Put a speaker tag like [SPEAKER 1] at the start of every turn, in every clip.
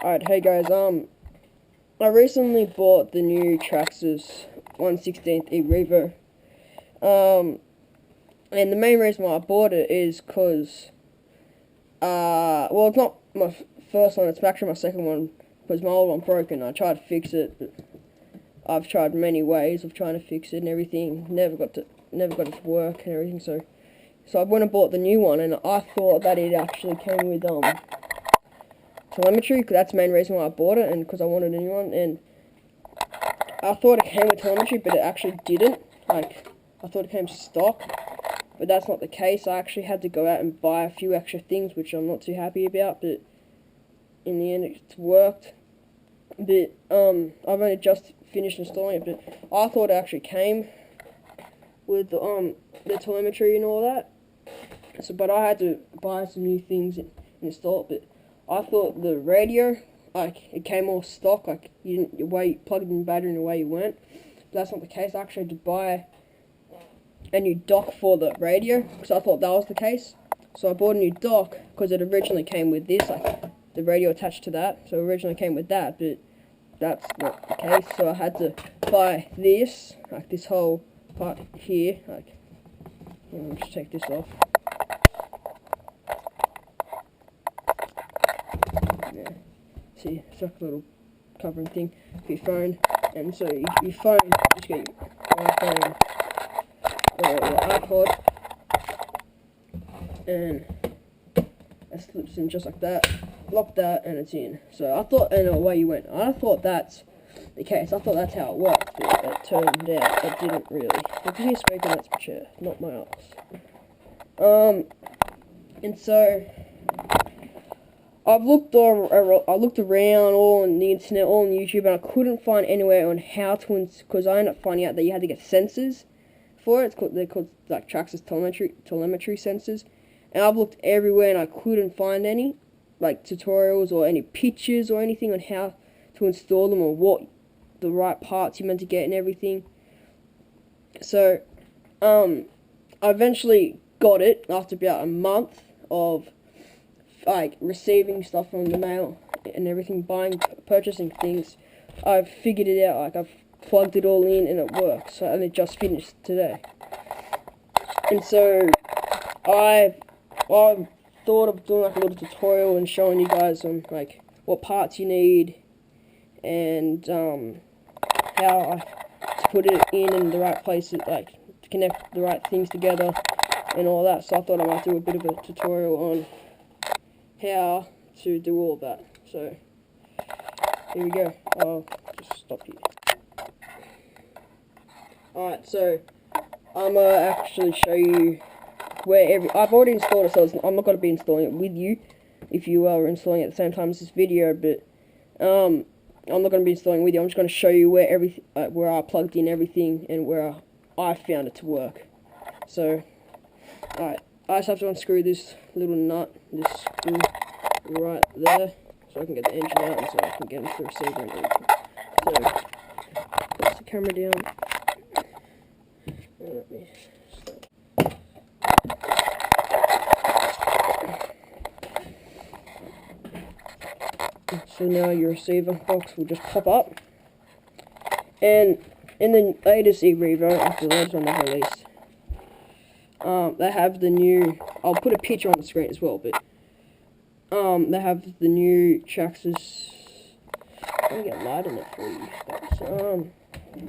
[SPEAKER 1] Alright, hey guys, I recently bought the new Traxxas 1/16 Revo. And the main reason why I bought it is because, well, it's not my first one, it's actually my second one, because my old one broke and I tried to fix it, but I've tried many ways of trying to fix it and everything, never got it to work and everything, so I went and bought the new one, and I thought that it actually came with, telemetry, because that's the main reason why I bought it, and because I wanted a new one, and I thought it came with telemetry, but it actually didn't. Like, I thought it came stock, but that's not the case. I actually had to go out and buy a few extra things, which I'm not too happy about, but in the end it's worked. But, I've only just finished installing it, but I thought it actually came with, the telemetry and all that. So, but I had to buy some new things and install it, but I thought the radio, like, it came all stock, like, you plugged in the battery and away you went. But that's not the case. I actually had to buy a new dock for the radio, because I thought that was the case. So I bought a new dock, because it originally came with this, like, the radio attached to that. So it originally came with that, but that's not the case. So I had to buy this, like, this whole part here, like, let me just take this off. Yeah. See, it's like a little covering thing for your phone, and so your phone, just get your iPhone or your iPod, and it slips in just like that, lock that, and it's in. So I thought, and away you went. I thought that's the case. I thought that's how it worked, but it turned out it didn't really. If you hear speaking, that's my chair, not my arse. And so I looked around all on the internet, all on YouTube, and I couldn't find anywhere on how to, because I ended up finding out that you had to get sensors for it. They're called like Traxxas Telemetry sensors, and I've looked everywhere and I couldn't find any, like, tutorials or any pictures or anything on how to install them or what the right parts you're meant to get and everything. So, I eventually got it after about a month of, like, receiving stuff from the mail and everything, purchasing things. I've figured it out. Like, I've plugged it all in and it works. And it just finished today. And so I thought of doing, like, a little tutorial and showing you guys on, like, what parts you need and how to put it in the right places, like, to connect the right things together and all that. So I thought I might do a bit of a tutorial on how to do all that. So here we go. I'll just stop here. Alright, so I'm gonna actually show you where I've already installed it, so I'm not gonna be installing it with you if you are installing it at the same time as this video, but I'm not gonna be installing it with you. I'm just gonna show you where where I plugged in everything and where I found it to work. So alright, I just have to unscrew this little nut, this screw right there, so I can get the engine out and so I can get into the receiver and everything. So, place the camera down. Let me stop. So now your receiver box will just pop up. And in the latest Revo, after the latest one they've released, they have the new, I'll put a picture on the screen as well, but they have the new Traxxas. Let me get light in it for you.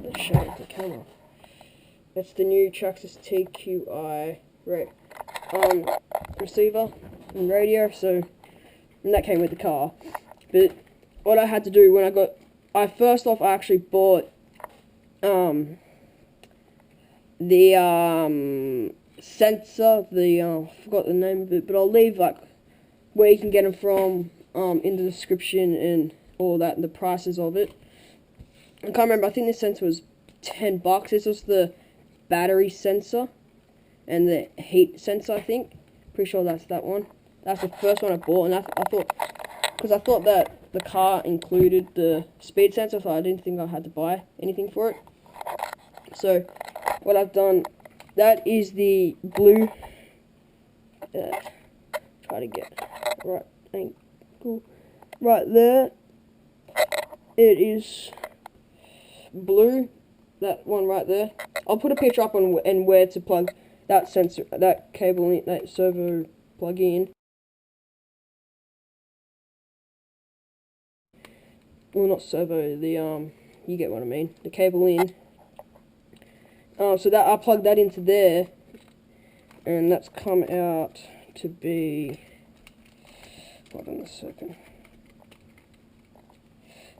[SPEAKER 1] Let's show it to the camera. It's the new Traxxas Tqi receiver and radio. So, and that came with the car. But what I had to do when I actually bought the sensor. I forgot the name of it, but I'll leave, like, where you can get them from in the description and all that, and the prices of it. I can't remember. I think this sensor was $10. This was the battery sensor and the heat sensor, I think. Pretty sure that's that one. That's the first one I bought, and I thought that the car included the speed sensor, so I didn't think I had to buy anything for it. So what I've done, that is the blue. Try to get right angle right there. it is blue, that one right there. I'll put a picture up on and where to plug that sensor, that cable in, that servo plug in. Well, not servo, the you get what I mean, the cable in. So that I plug that into there, and that's come out to be, hold on a second,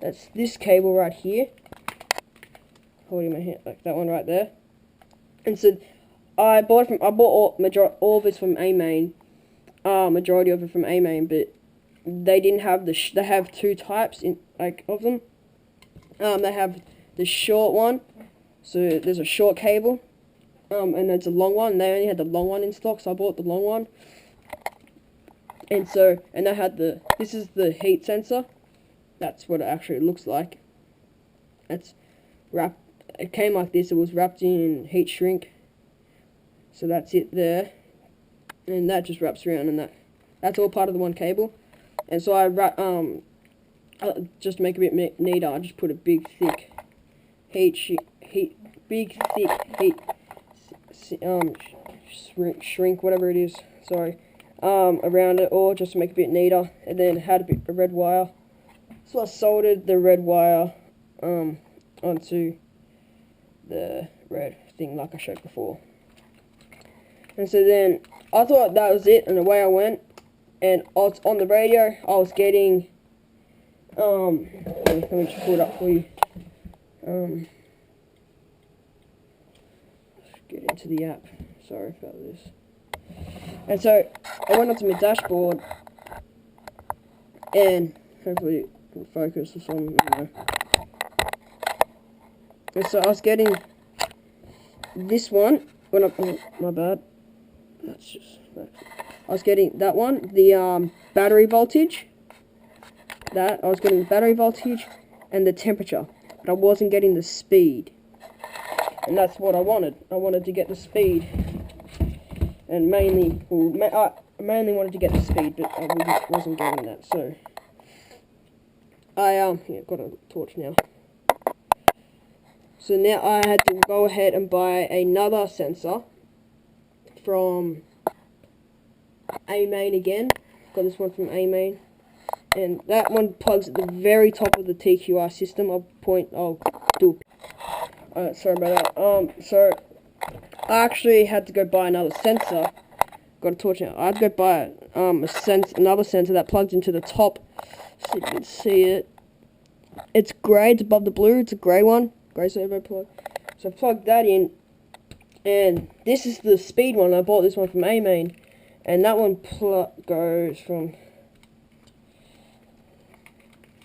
[SPEAKER 1] that's this cable right here, holding my hand, like that one right there. And so I bought all of this from A-Main, majority of it from A-Main, but they didn't have they have two types of them. They have the short one, so there's a short cable, and there's a long one. They only had the long one in stock, so I bought the long one. And they had this is the heat sensor. That's what it actually looks like. It's wrapped. It came like this. It was wrapped in heat shrink. So that's it there, and that just wraps around, and that's all part of the one cable. And so just to make it a bit neater, I just put a big thick shrink, whatever it is, sorry, around it all, just to make it a bit neater. And then had a red wire, so I soldered the red wire onto the red thing like I showed before. And so then I thought that was it, and away I went. And on the radio, I was getting let me just pull it up for you. Let's get into the app. Sorry about this. And so I went onto my dashboard, and hopefully it can focus or something. I don't know. And so I was getting this one. Oh, my bad. I was getting that one, the battery voltage. I was getting the battery voltage and the temperature, but I wasn't getting the speed. And that's what I wanted. I wanted to get the speed, and I mainly wanted to get the speed, but I wasn't getting that. So I got a torch now. So now I had to go ahead and buy another sensor from A-Main again. Got this one from A-Main, and that one plugs at the very top of the TQi system. Sorry about that. So I actually had to go buy another sensor. Got a torch now. I had to go buy another sensor that plugs into the top, so you can see it. It's grey. It's above the blue. It's a grey one, grey servo plug. So I plugged that in, and this is the speed one. I bought this one from A-Main. And that one goes from,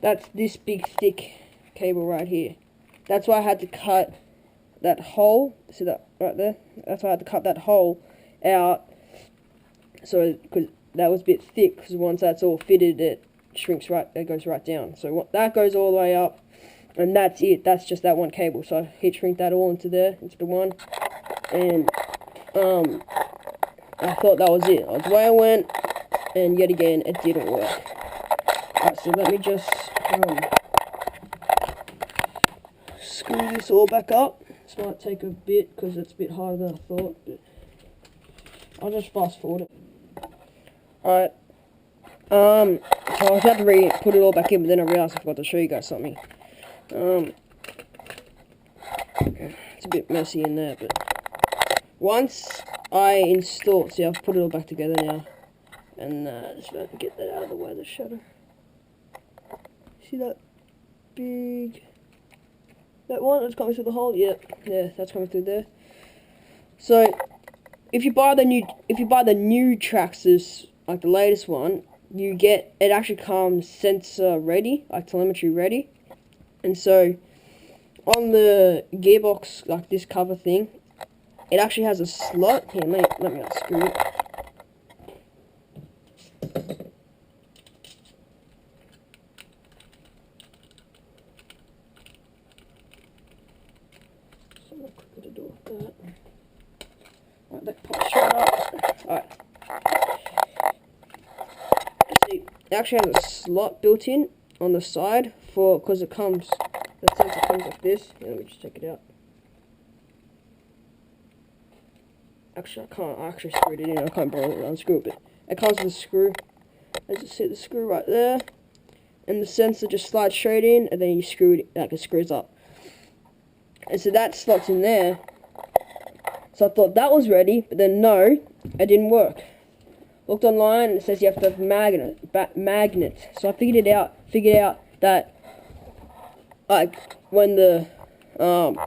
[SPEAKER 1] that's this big thick cable right here. That's why I had to cut that hole. See that right there? That's why I had to cut that hole out. So, because that was a bit thick, because once that's all fitted, it goes right down. So that goes all the way up, and that's it. That's just that one cable. So I heat shrink that all into the one. And, I thought that was it. That's where I went, and yet again, it didn't work. Alright, so let me just screw this all back up. This might take a bit, because it's a bit harder than I thought, but I'll just fast forward it. Alright, so I was about to put it all back in, but then I realised I forgot to show you guys something. It's a bit messy in there, but once I installed, see, I've put it all back together now, and just about to get that out of the way, the shutter. See that that one that's coming through the hole? Yeah, that's coming through there. So if you buy the new Traxxas, like the latest one, it actually comes sensor ready, like telemetry ready. And so on the gearbox, like this cover thing, it actually has a slot. Here, let me unscrew it. So much quicker to do with that. Alright, that pops straight up. Alright. See, it actually has a slot built in, on the side because it comes, the sensor comes like this. Yeah, let me just check it out. Actually, I actually screwed it in. I can't borrow it, unscrew it, but it comes with a screw. I just hit the screw right there, and the sensor just slides straight in, and then you screw it, like it screws up. And so that slots in there. So I thought that was ready, but then no, it didn't work. Looked online, and it says you have to have magnet. So I figured out that like when the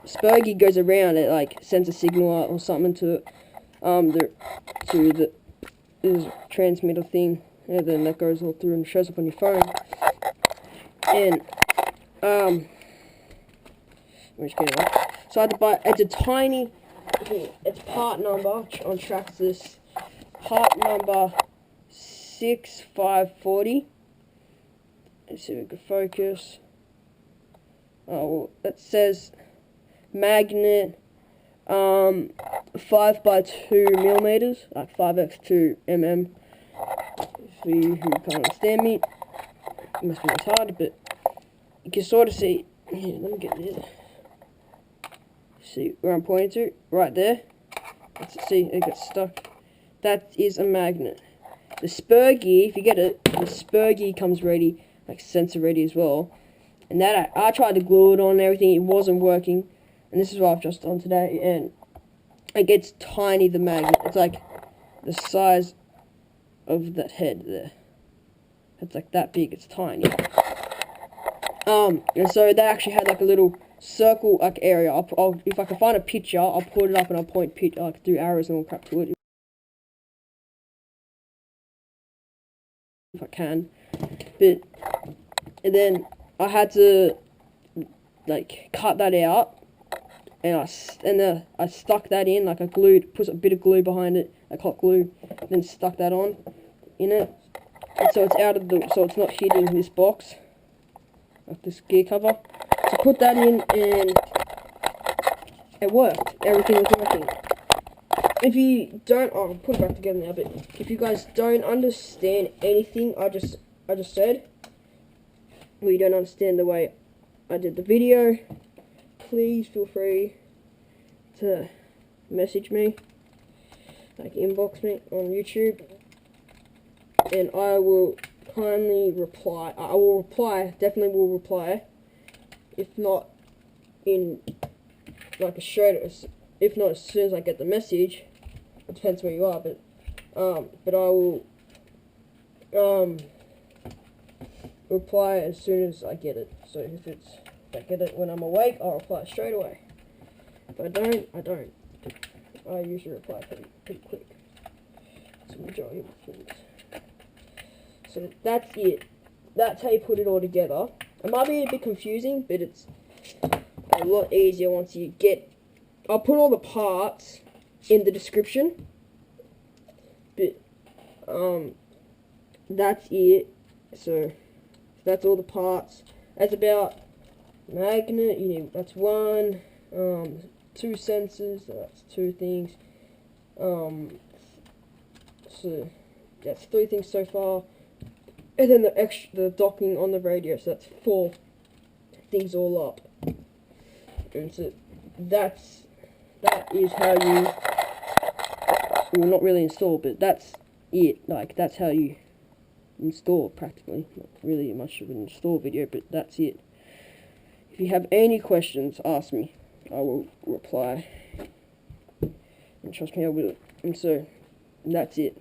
[SPEAKER 1] Spur goes around, it like sends a signal out or something to the transmitter thing, and then that goes all through and shows up on your phone. And let me just get it off. So I had to buy. It's a tiny. It's part number on Traxxas. Part number 6540. Let's see if we can focus. Oh, well, it says magnet 5 by 2 millimeters, like 5x2 mm. For you who can't understand me, it must be retarded, but you can sort of see. Here, let me get this. See where I'm pointing to? Right there. See, it gets stuck. That is a magnet. The Spur gear, if you get it, the Spur gear comes ready, like sensor ready as well. And that I tried to glue it on and everything, it wasn't working. And this is what I've just done today, and it gets tiny, the magnet. It's like the size of that head there. It's like that big, it's tiny. And so that actually had like a little circle like area. I'll if I can find a picture, I'll put it up and I'll point like through arrows and all crap to it if I can. But and then I had to like cut that out, and I stuck that in, like I put a bit of glue behind it, like hot glue, then stuck that on in it, and so it's so it's not hitting this box, like this gear cover. So put that in, and it worked. Everything was working. If you don't, I'll put it back together now. But if you guys don't understand anything I just said, or you don't understand the way I did the video, please feel free to message me, like inbox me on YouTube, and I will kindly reply. I will reply, definitely will reply, if not in like if not as soon as I get the message. It depends where you are, but I will reply as soon as I get it. So if I get it when I'm awake, I'll reply straight away. If I don't, I don't. I usually reply pretty quick. It's the majority of my things. So that's it. That's how you put it all together. It might be a bit confusing, but it's a lot easier once you get. I'll put all the parts in the description. But that's it. So that's all the parts. That's about magnet. That's one. 2 sensors. So that's 2 things. So that's 3 things so far. And then the docking on the radio. So that's 4 things all up. And so that is how you. Well, not really install, but that's it. Like that's how you install practically. Not really much of an install video, but that's it. If you have any questions, ask me. I will reply. And trust me, I will. And so, that's it.